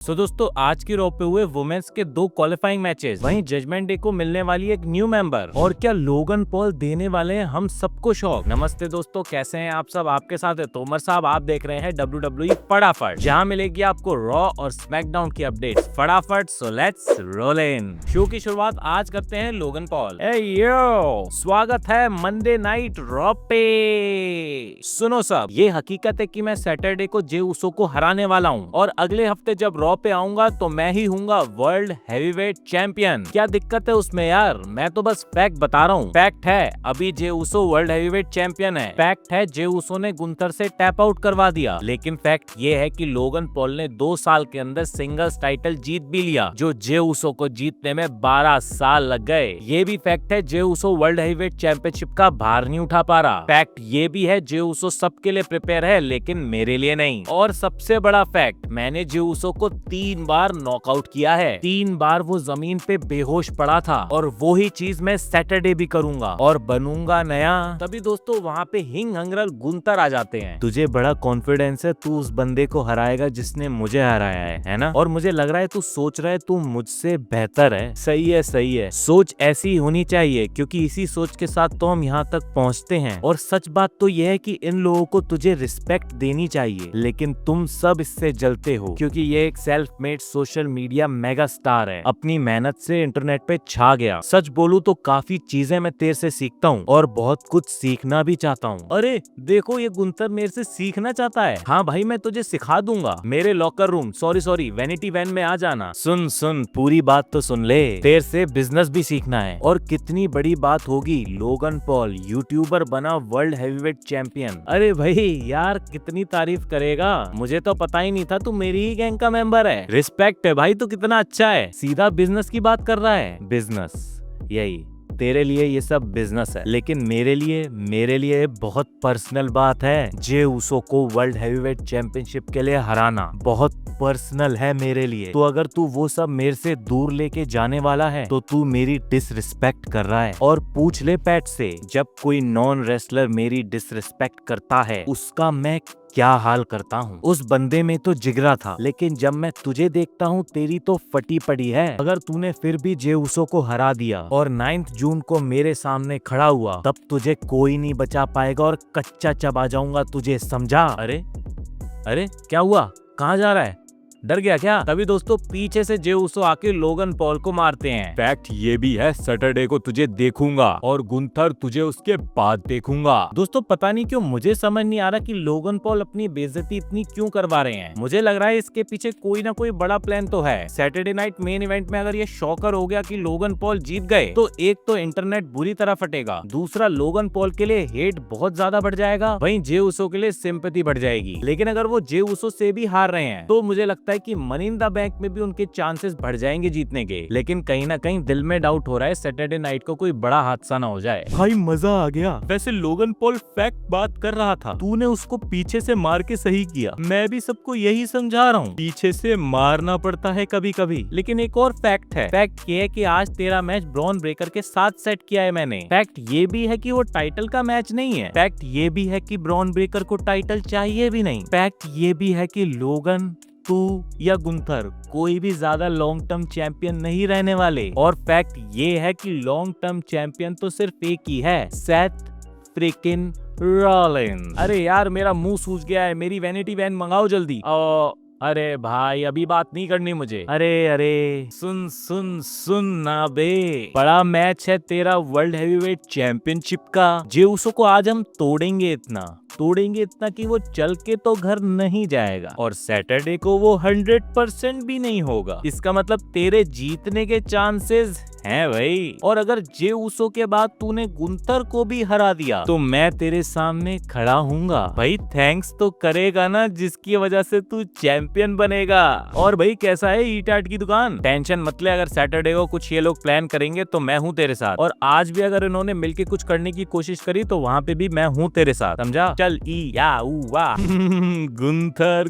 दोस्तों आज की रॉ पे हुए वुमेन्स के 2 क्वालिफाइंग मैचेस, वहीं जजमेंट डे को मिलने वाली एक न्यू मेंबर और क्या लोगन पॉल देने वाले हैं हम सबको शौक। नमस्ते दोस्तों, कैसे हैं आप सब। आपके साथ है तोमर साहब। आप देख रहे हैं WWE फटाफट, जहां मिलेगी आपको रॉ और स्मैकडाउन की अपडेट्स फटाफट। So let's roll in. Show की शुरुआत आज करते हैं लोगन पॉल। यो, स्वागत है मंडे नाइट रॉ पे। सुनो सब, ये हकीकत है कि मैं सैटरडे को जे उसो को हराने वाला हूँ और अगले हफ्ते जब रॉ पे आऊंगा तो मैं ही हूँगा वर्ल्ड हैवीवेट चैंपियन। क्या दिक्कत है उसमें यार, मैं तो बस फैक्ट बता रहा हूँ। फैक्ट है अभी जे उसो वर्ल्ड हैवीवेट चैंपियन है। फैक्ट है जे उसो ने गुंथर से टैप आउट करवा दिया। लेकिन फैक्ट ये है कि लोगन पॉल ने 2 साल के अंदर सिंगल्स टाइटल जीत भी लिया, जो जे उसो को जीतने में 12 साल लग गए। ये भी फैक्ट है जे उसो वर्ल्ड हैवीवेट चैंपियनशिप का भार नहीं उठा पा रहा। फैक्ट ये भी है जे उसो सबके लिए प्रिपेयर है, लेकिन मेरे लिए नहीं। और सबसे बड़ा फैक्ट, मैंने जे उसो को 3 बार नॉकआउट किया है। 3 बार वो जमीन पे बेहोश पड़ा था और वो ही चीज मैं सैटरडे भी करूंगा और बनूंगा नया। तभी दोस्तों वहाँ पे हिंग हंगरल गुंतर आ जाते हैं। तुझे बड़ा कॉन्फिडेंस है, तू उस बंदे को हराएगा जिसने मुझे हराया है ना। और मुझे लग रहा है तू सोच रहा है तू मुझसे बेहतर है। सही है, सही है। सोच ऐसी होनी चाहिए, क्योंकि इसी सोच के साथ तो हम यहाँ तक पहुँचते हैं। और सच बात तो यह है कि इन लोगों को तुझे रिस्पेक्ट देनी चाहिए, लेकिन तुम सब इससे जलते हो, क्योंकि ये एक self made social media mega star है। अपनी मेहनत से इंटरनेट पे छा गया। सच बोलूं तो काफी चीजें मैं तेरे से सीखता हूँ और बहुत कुछ सीखना भी चाहता हूँ। अरे देखो, ये गुंतर मेरे से सीखना चाहता है। हाँ भाई, मैं तुझे सिखा दूंगा। मेरे locker room, sorry vanity van में आ जाना। सुन पूरी बात तो सुन ले। तेरे से बिजनेस भी सीखना है। और कितनी बड़ी बात होगी, लोगन पॉल यूट्यूबर बना वर्ल्ड हैवीवेट चैंपियन। अरे भाई यार, कितनी तारीफ करेगा। मुझे तो पता ही नहीं था तू मेरी ही गैंग का मेंबर है। रिस्पेक्ट है भाई, तू कितना अच्छा है। सीधा बिजनेस की बात कर रहा है। बिजनेस, यही तेरे लिए ये सब बिजनेस है, लेकिन मेरे लिए बहुत पर्सनल बात है। जे उसो को वर्ल्ड हैवीवेट चैंपियनशिप के लिए हराना बहुत पर्सनल है मेरे लिए। तो अगर तू वो सब मेरे से दूर लेके जाने वाला है तो तू मेरी डिसरिस्पेक्ट कर रहा है। और पूछ ले पैट से, जब कोई नॉन रेसलर मेरी डिसरिस्पेक्ट करता है उसका मैं क्या हाल करता हूँ। उस बंदे में तो जिगरा था, लेकिन जब मैं तुझे देखता हूँ तेरी तो फटी पड़ी है। अगर तूने फिर भी जे उसो को हरा दिया और 9 जून को मेरे सामने खड़ा हुआ, तब तुझे कोई नहीं बचा पाएगा और कच्चा चबा जाऊंगा तुझे, समझा। अरे क्या हुआ, कहाँ जा रहा है, डर गया क्या। तभी दोस्तों पीछे से जे उसो आके लोगन पॉल को मारते हैं। फैक्ट ये भी है, सैटरडे को तुझे देखूंगा और गुंथर तुझे उसके बाद देखूंगा। दोस्तों पता नहीं क्यों मुझे समझ नहीं आ रहा कि लोगन पॉल अपनी बेइज्जती इतनी क्यों करवा रहे हैं। मुझे लग रहा है इसके पीछे कोई ना कोई बड़ा प्लान तो है। सैटरडे नाइट मेन इवेंट में अगर ये शॉकर हो गया कि लोगन पॉल जीत गए, तो एक तो इंटरनेट बुरी तरह फटेगा, दूसरा लोगन पॉल के लिए हेट बहुत ज्यादा बढ़ जाएगा, वहीं जे उसो के लिए सिंपैथी बढ़ जाएगी। लेकिन अगर वो जे उसो से भी हार रहे हैं तो मुझे लगता है कि मनी इन द बैंक में भी उनके चांसेस बढ़ जाएंगे जीतने के। लेकिन कहीं ना कहीं दिल में डाउट हो रहा है सैटरडे नाइट को कोई बड़ा हादसा ना हो जाए। भाई मजा आ गया। वैसे लोगन पॉल फैक्ट बात कर रहा था, तूने उसको पीछे से मार के सही किया। मैं भी सबको यही समझा रहा हूँ, पीछे से मारना पड़ता है कभी कभी। लेकिन एक और फैक्ट है, फैक्ट ये है कि आज तेरा मैच ब्रॉन ब्रेकर के साथ सेट किया है मैंने। फैक्ट ये भी है कि वो टाइटल का मैच नहीं है। फैक्ट ये भी है कि ब्रॉन ब्रेकर को टाइटल चाहिए भी नहीं। फैक्ट ये भी है कि लोगन, तू या गुंथर कोई भी ज्यादा लॉन्ग टर्म चैंपियन नहीं रहने वाले। और फैक्ट ये है कि लॉन्ग टर्म चैंपियन तो सिर्फ एक ही है, सेथ फ्रिकिन रॉलिन्स। अरे यार मेरा मुंह सूज गया है, मेरी वैनिटी वैन मंगाओ जल्दी। अरे भाई अभी बात नहीं करनी मुझे। अरे सुन ना बे, बड़ा मैच है तेरा वर्ल्ड हैवीवेट चैंपियनशिप का। जे उसो को आज हम तोड़ेंगे इतना कि वो चल के तो घर नहीं जाएगा, और सैटरडे को वो 100% भी नहीं होगा। इसका मतलब तेरे जीतने के चांसेस हैं भाई। और अगर जे उसो के बाद तूने गुंथर को भी हरा दिया तो मैं तेरे सामने खड़ा हूँगा भाई। थैंक्स तो करेगा ना, जिसकी वजह से तू चैंपियन बनेगा। और भाई कैसा है ईट आट की दुकान, टेंशन मत ले। अगर सैटरडे को कुछ ये लोग प्लान करेंगे तो मैं हूँ तेरे साथ, और आज भी अगर इन्होंने मिलके कुछ करने की कोशिश करी तो वहाँ पे भी मैं हूँ तेरे साथ, समझा। चल ई या ऊ वाह। गुंथर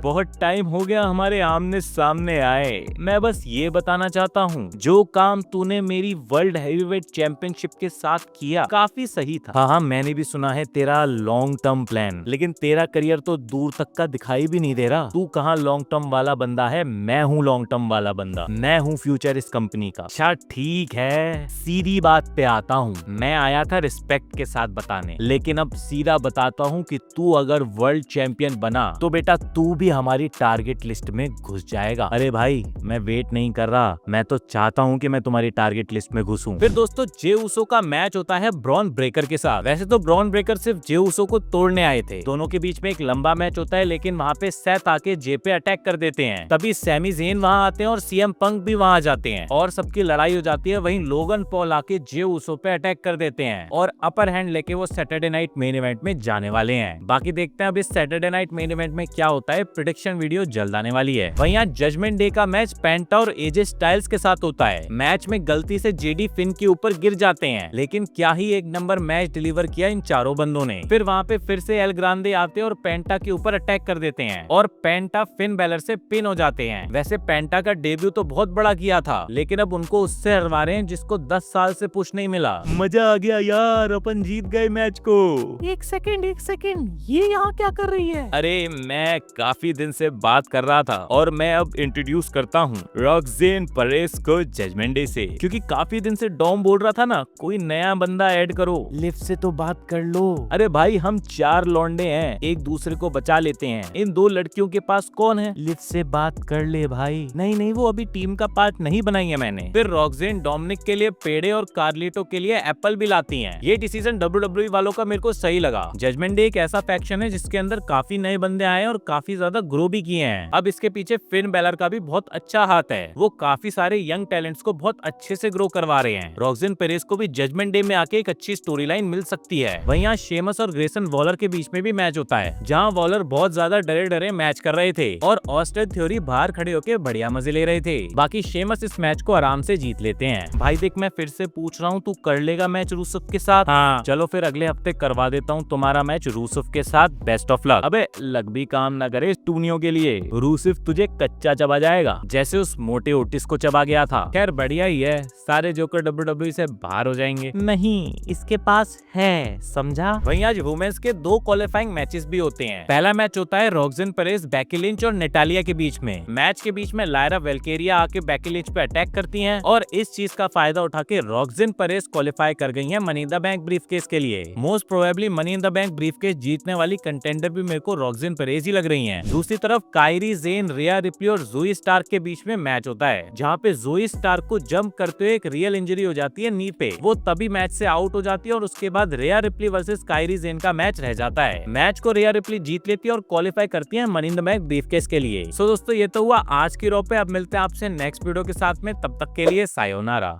बहुत टाइम हो गया हमारे आमने सामने आए। मैं बस ये बताना चाहता हूँ, जो काम तूने मेरी वर्ल्ड हैवीवेट चैंपियनशिप के साथ किया काफी सही था। हाँ, मैंने भी सुना है तेरा लॉन्ग टर्म प्लान, लेकिन तेरा करियर तो दूर तक का दिखाई भी नहीं दे रहा। तू कहाँ लॉन्ग टर्म वाला बंदा है, मैं हूँ लॉन्ग टर्म वाला बंदा, मैं हूँ फ्यूचर इस कंपनी का। अच्छा ठीक है, सीधी बात पे आता हूँ। मैं आया था रिस्पेक्ट के साथ बताने, लेकिन अब सीधा बताता हूँ कि तू अगर वर्ल्ड चैंपियन बना तो बेटा तू भी हमारी टारगेट लिस्ट में घुस जाएगा। अरे भाई मैं वेट नहीं कर रहा, मैं तो चाहता हूँ कि मैं तुम्हारी टारगेट लिस्ट में घुसूं। फिर दोस्तों जे उसो का मैच होता है ब्रॉन ब्रेकर के साथ। वैसे तो ब्रॉन ब्रेकर सिर्फ जे उसो को तोड़ने आए थे, दोनों के बीच में एक लंबा मैच होता है, लेकिन वहाँ पे सेथ आके जे पे अटैक कर देते हैं। तभी सैमी ज़ेन वहाँ आते हैं और सीएम पंक भी वहाँ जाते हैं और सबकी लड़ाई हो जाती है। वहीं लोगन पॉल आके जे उसो पे अटैक कर देते हैं और अपर हैंड लेके वो सैटरडे नाइट मेन इवेंट में जाने वाले हैं। बाकी देखते हैं अब इस सैटरडे नाइट मेन इवेंट में क्या होता है। प्रेडिक्शन वीडियो जल्द आने वाली है। वहीं यहाँ जजमेंट डे का मैच पेंटा और एजे स्टाइल्स के साथ होता है। मैच में गलती से जेडी फिन के ऊपर गिर जाते हैं, लेकिन क्या ही एक नंबर मैच डिलीवर किया इन चारों बंदों ने। फिर वहाँ पे फिर से एल ग्रांडे आते हैं और पेंटा के ऊपर अटैक कर देते हैं और पेंटा फिन बैलर से पिन हो जाते हैं। वैसे पेंटा का डेब्यू तो बहुत बड़ा किया था, लेकिन अब उनको उससे हरवा रहे हैं जिसको 10 साल से पुश नहीं मिला। मजा आ गया यार, अपन जीत गए मैच को। एक सेकंड, ये यहाँ क्या कर रही है? अरे मैं काफी दिन से बात कर रहा था और मैं अब इंट्रोड्यूस करता हूँ रॉक्सेन परेस को जजमेंट डे से, क्योंकि काफी दिन से डॉम बोल रहा था ना कोई नया बंदा ऐड करो, लिफ्ट से तो बात कर लो। अरे भाई हम 4 लौंडे हैं, एक दूसरे को बचा लेते हैं। इन 2 लड़कियों के पास कौन है? लिफ्ट से बात कर ले भाई। नहीं वो अभी टीम का पार्ट नहीं बनाई है मैंने। फिर रॉक्सेन डोमिनिक के लिए पेड़े और कार्लिटो के लिए एप्पल भी लाती हैं। ये डिसीजन WWE वालों का मेरे को सही लगा। जजमेंट डे एक ऐसा फैक्शन है जिसके अंदर काफी नए बंदे आए और काफी ज्यादा ग्रो भी किए हैं। अब इसके पीछे फिन बैलर का भी बहुत अच्छा हाथ है, वो काफी सारे यंग टैलेंट्स को बहुत अच्छे से ग्रो करवा रहे हैं। रॉक्सेन पेरेस को भी जजमेंट डे में आके एक अच्छी स्टोरी लाइन मिल सकती है। वहीं यहाँ शेमस और ग्रेसन वॉलर के बीच में भी मैच होता है, जहाँ वॉलर बहुत ज्यादा डरे मैच कर रहे थे और ऑस्टिन थ्योरी बाहर खड़े होकर बढ़िया मजे ले रहे थे। बाकी शेमस इस मैच को आराम से जीत लेते हैं। भाई देख मैं फिर से पूछ रहा हूँ, तू कर लेगा मैच रूसफ के साथ? हाँ चलो फिर अगले हफ्ते करवा देता हूँ तुम्हारा मैच रूसफ के साथ। Best of luck. अबे लग भी काम ना करे टूनियों के लिए, रूसफ तुझे कच्चा चबा जाएगा जैसे उस मोटे ओटिस को चबा गया था। खैर बढ़िया ही है, सारे जोकर WWE से बाहर हो जाएंगे। नहीं इसके पास है, समझा। वहीं आज वुमेन्स के 2 क्वालिफाइंग मैचेस भी होते हैं। पहला मैच होता है रॉक्सेन पेरेस, बेकी लिंच और नेटालिया के बीच में। मैच के बीच में लायरा वेल्केरिया आके बेकी लिंच पे अटैक करती हैं और इस चीज का फायदा उठा के रॉक्सेन पेरेस क्वालिफाई कर गई हैं money in the bank briefcase के लिए। Most probably money in the bank briefcase जीतने वाली कंटेंडर भी मेरे को रॉक्सेन पेरेस ही लग रही हैं। दूसरी तरफ कायरी ज़ेन, रिया रिप्ली और जोई स्टार्क के बीच में मैच होता है, जहाँ पे जोई स्टार्क को जंप करते हुए एक रियल इंजरी हो जाती है नी पे। वो तभी मैच से आउट हो जाती है और उसके बाद रिया रिप्ली वर्सेस कायरी ज़ेन का मैच रह जाता है। मैच को रिया रिप्ली जीत लेती है और क्वालिफाई करती है money in the bank briefcase के लिए। सो दोस्तों ये तो हुआ आज की रॉ पे। अब मिलते हैं आपसे नेक्स्ट वीडियो के साथ में, तब तक के लिए सायोनारा।